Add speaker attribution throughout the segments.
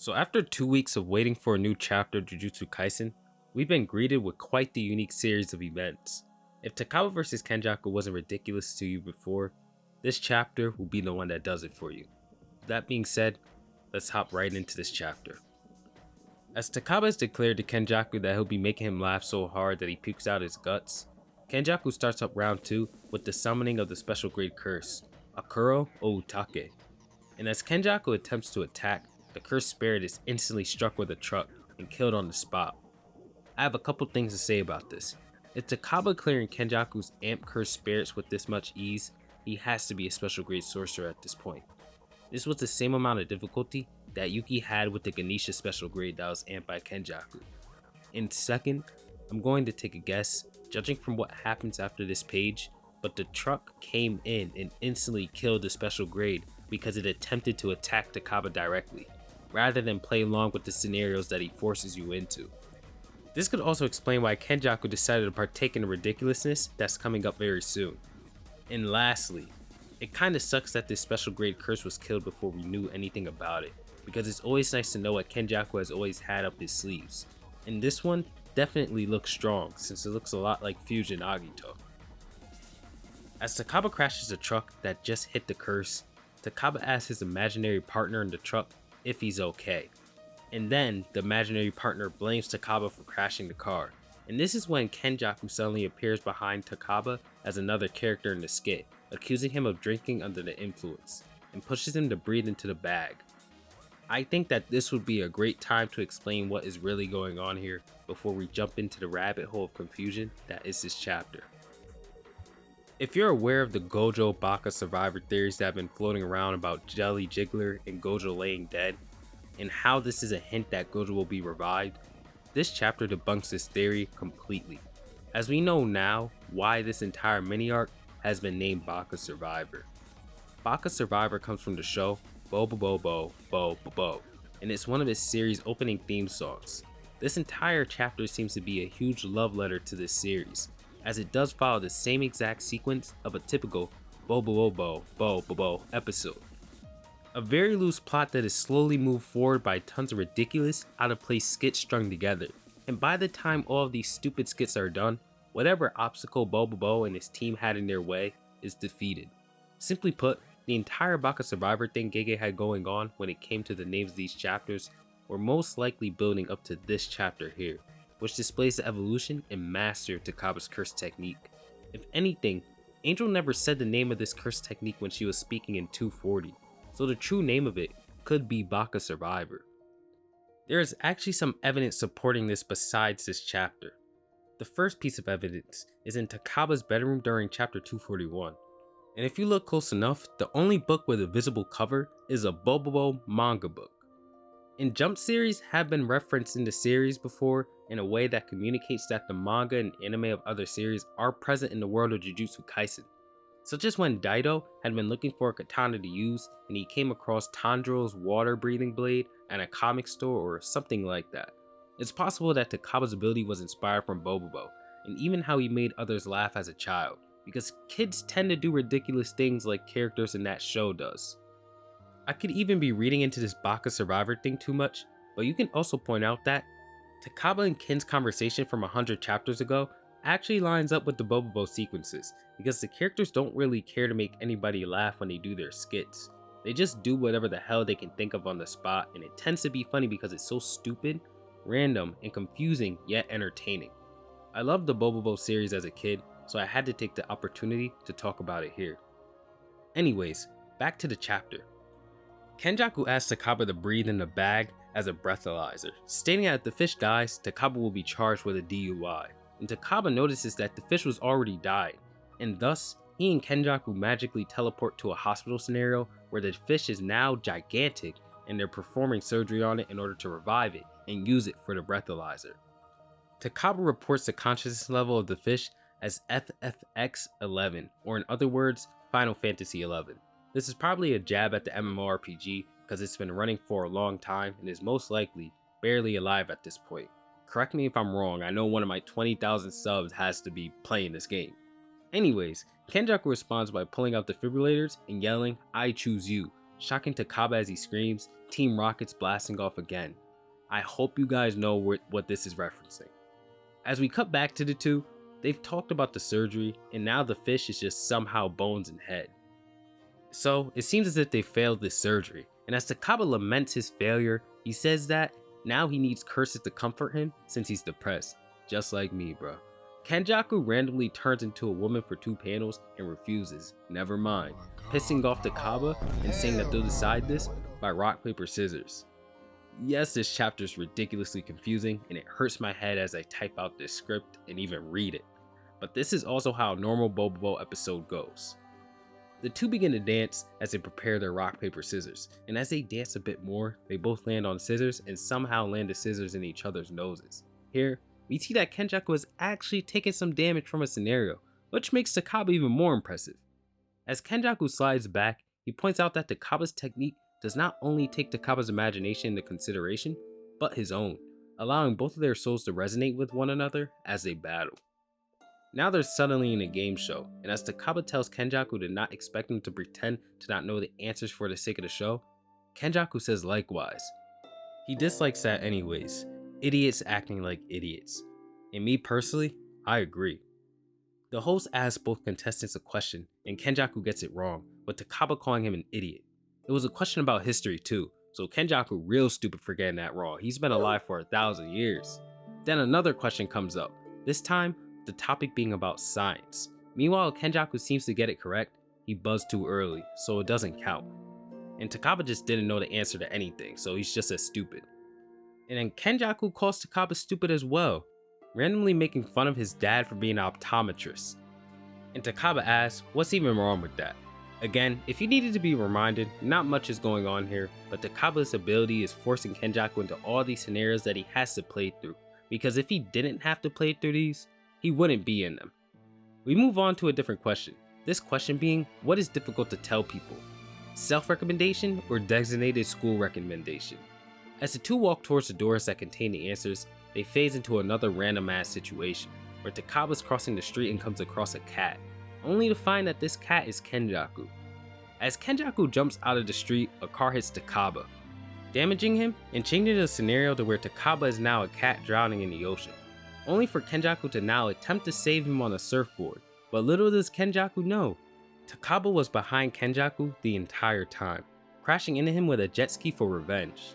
Speaker 1: So after 2 weeks of waiting for a new chapter of Jujutsu Kaisen, we've been greeted with quite the unique series of events. If Takaba vs Kenjaku wasn't ridiculous to you before, this chapter will be the one that does it for you. That being said, let's hop right into this chapter. As Takaba has declared to Kenjaku that he'll be making him laugh so hard that he pukes out his guts, Kenjaku starts up round 2 with the summoning of the special grade curse, Akuro Outake. And as Kenjaku attempts to attack, the cursed spirit is instantly struck with a truck and killed on the spot. I have a couple things to say about this. If Takaba clearing Kenjaku's amp cursed spirits with this much ease, he has to be a special grade sorcerer at this point. This was the same amount of difficulty that Yuki had with the Ganesha special grade that was amped by Kenjaku. And second, I'm going to take a guess, judging from what happens after this page, but the truck came in and instantly killed the special grade because it attempted to attack Takaba directly, rather than play along with the scenarios that he forces you into. This could also explain why Kenjaku decided to partake in the ridiculousness that's coming up very soon. And lastly, it kinda sucks that this special grade curse was killed before we knew anything about it, because it's always nice to know what Kenjaku has always had up his sleeves. And this one definitely looks strong, since it looks a lot like Fusion Agito. As Takaba crashes the truck that just hit the curse, Takaba asks his imaginary partner in the truck if he's okay. And then the imaginary partner blames Takaba for crashing the car. And this is when Kenjaku suddenly appears behind Takaba as another character in the skit, accusing him of drinking under the influence, and pushes him to breathe into the bag. I think that this would be a great time to explain what is really going on here before we jump into the rabbit hole of confusion that is this chapter. If you're aware of the Gojo Baka survivor theories that have been floating around about Jelly Jiggler and Gojo laying dead, and how this is a hint that Gojo will be revived, this chapter debunks this theory completely, as we know now why this entire mini-arc has been named Baka Survivor. Baka Survivor comes from the show Bo Bo Bo Bo Bo Bo Bo, and it's one of its series' opening theme songs. This entire chapter seems to be a huge love letter to this series, as it does follow the same exact sequence of a typical Bo Bo Bo Bo Bo Bo Bo episode. A very loose plot that is slowly moved forward by tons of ridiculous, out of place skits strung together, and by the time all of these stupid skits are done, whatever obstacle Bo Bo Bo and his team had in their way is defeated. Simply put, the entire Baka Survivor thing Gege had going on when it came to the names of these chapters were most likely building up to this chapter here, which displays the evolution and mastery of Takaba's curse technique. If anything, Angel never said the name of this curse technique when she was speaking in 240, so the true name of it could be Baka Survivor. There is actually some evidence supporting this besides this chapter. The first piece of evidence is in Takaba's bedroom during chapter 241, and if you look close enough, the only book with a visible cover is a Bobobo manga book. And Jump series have been referenced in the series before in a way that communicates that the manga and anime of other series are present in the world of Jujutsu Kaisen, such as when Daido had been looking for a katana to use and he came across Tanjiro's water breathing blade at a comic store or something like that. It's possible that Takaba's ability was inspired from Bobobo, and even how he made others laugh as a child, because kids tend to do ridiculous things like characters in that show does. I could even be reading into this Baka Survivor thing too much, but you can also point out that Takaba and Ken's conversation from 100 chapters ago actually lines up with the Bobobo sequences, because the characters don't really care to make anybody laugh when they do their skits. They just do whatever the hell they can think of on the spot, and it tends to be funny because it's so stupid, random, and confusing yet entertaining. I loved the Bobobo series as a kid, so I had to take the opportunity to talk about it here. Anyways, back to the chapter. Kenjaku asks Takaba to breathe in the bag as a breathalyzer, stating that if the fish dies, Takaba will be charged with a DUI. And Takaba notices that the fish was already died, and thus he and Kenjaku magically teleport to a hospital scenario where the fish is now gigantic and they're performing surgery on it in order to revive it and use it for the breathalyzer. Takaba reports the consciousness level of the fish as FFX11, or in other words, Final Fantasy 11. This is probably a jab at the MMORPG because it's been running for a long time and is most likely barely alive at this point. Correct me if I'm wrong, I know one of my 20,000 subs has to be playing this game. Anyways, Kenjaku responds by pulling out defibrillators and yelling, "I choose you," shocking Takaba as he screams, Team Rocket's blasting off again. I hope you guys know what this is referencing. As we cut back to the two, they've talked about the surgery, and now the fish is just somehow bones and head. So it seems as if they failed this surgery, and as Takaba laments his failure, he says that now he needs curses to comfort him since he's depressed, just like me, bro. Kenjaku randomly turns into a woman for 2 panels and refuses, never mind, pissing off Takaba and saying that they'll decide this by rock, paper, scissors. Yes, this chapter is ridiculously confusing and it hurts my head as I type out this script and even read it, but this is also how a normal Bobobo episode goes. The two begin to dance as they prepare their rock, paper, scissors, and as they dance a bit more, they both land on scissors and somehow land the scissors in each other's noses. Here, we see that Kenjaku has actually taken some damage from a scenario, which makes Takaba even more impressive. As Kenjaku slides back, he points out that Takaba's technique does not only take Takaba's imagination into consideration, but his own, allowing both of their souls to resonate with one another as they battle. Now they're suddenly in a game show, and as Takaba tells Kenjaku to not expect him to pretend to not know the answers for the sake of the show, Kenjaku says likewise. He dislikes that anyways, idiots acting like idiots. And me personally, I agree. The host asks both contestants a question, and Kenjaku gets it wrong, with Takaba calling him an idiot. It was a question about history too, so Kenjaku real stupid for getting that wrong. He's been alive for 1,000 years. Then another question comes up, this time the topic being about science. Meanwhile, Kenjaku seems to get it correct. He buzzed too early, so it doesn't count. And Takaba just didn't know the answer to anything, so he's just as stupid. And then Kenjaku calls Takaba stupid as well, randomly making fun of his dad for being an optometrist. And Takaba asks, what's even wrong with that? Again, if you needed to be reminded, not much is going on here, but Takaba's ability is forcing Kenjaku into all these scenarios that he has to play through, because if he didn't have to play through these, he wouldn't be in them. We move on to a different question. This question being, what is difficult to tell people? Self-recommendation or designated school recommendation? As the two walk towards the doors that contain the answers, they phase into another random ass situation, where Takaba's crossing the street and comes across a cat, only to find that this cat is Kenjaku. As Kenjaku jumps out of the street, a car hits Takaba, damaging him and changing the scenario to where Takaba is now a cat drowning in the ocean, only for Kenjaku to now attempt to save him on a surfboard. But little does Kenjaku know, Takaba was behind Kenjaku the entire time, crashing into him with a jet ski for revenge.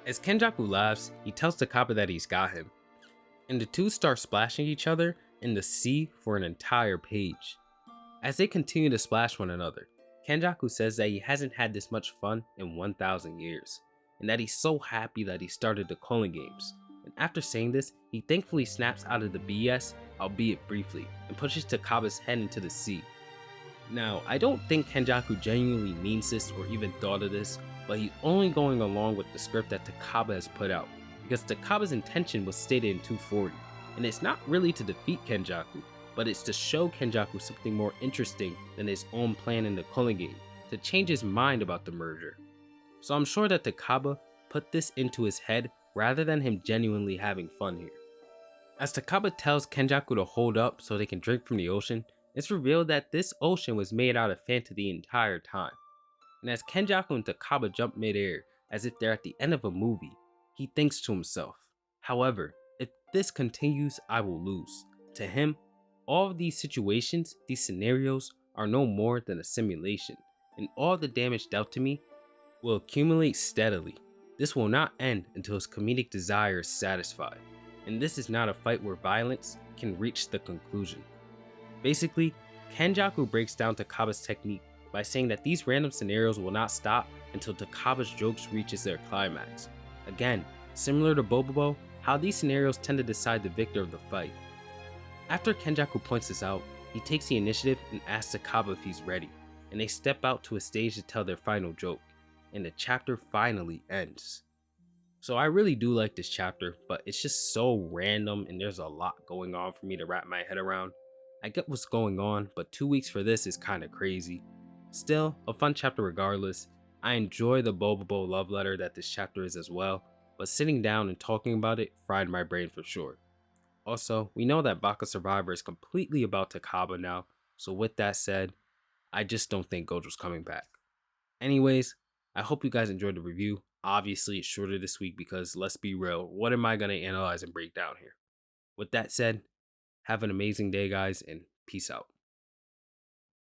Speaker 1: As Kenjaku laughs, he tells Takaba that he's got him, and the two start splashing each other in the sea for an entire page. As they continue to splash one another, Kenjaku says that he hasn't had this much fun in 1,000 years, and that he's so happy that he started the Colon Games. And after saying this, he thankfully snaps out of the BS, albeit briefly, and pushes Takaba's head into the sea. Now, I don't think Kenjaku genuinely means this or even thought of this, but he's only going along with the script that Takaba has put out, because Takaba's intention was stated in 240, and it's not really to defeat Kenjaku, but it's to show Kenjaku something more interesting than his own plan in the Colon Game, to change his mind about the merger. So I'm sure that Takaba put this into his head rather than him genuinely having fun here. As Takaba tells Kenjaku to hold up so they can drink from the ocean, it's revealed that this ocean was made out of Fanta the entire time. And as Kenjaku and Takaba jump midair as if they're at the end of a movie, he thinks to himself, however, if this continues, I will lose. To him, all of these situations, these scenarios, are no more than a simulation, and all the damage dealt to me will accumulate steadily. This will not end until his comedic desire is satisfied, and this is not a fight where violence can reach the conclusion. Basically, Kenjaku breaks down Takaba's technique by saying that these random scenarios will not stop until Takaba's jokes reaches their climax. Again, similar to Bobobo, how these scenarios tend to decide the victor of the fight. After Kenjaku points this out, he takes the initiative and asks Takaba if he's ready, and they step out to a stage to tell their final joke, and the chapter finally ends. So I really do like this chapter, but it's just so random and there's a lot going on for me to wrap my head around. I get what's going on, but 2 weeks for this is kinda crazy. Still, a fun chapter regardless. I enjoy the Bobobo love letter that this chapter is as well, but sitting down and talking about it fried my brain for sure. Also, we know that Baka Survivor is completely about Takaba now, so with that said, I just don't think Gojo's coming back. Anyways, I hope you guys enjoyed the review. Obviously, it's shorter this week because let's be real, what am I going to analyze and break down here? With that said, have an amazing day, guys, and peace out.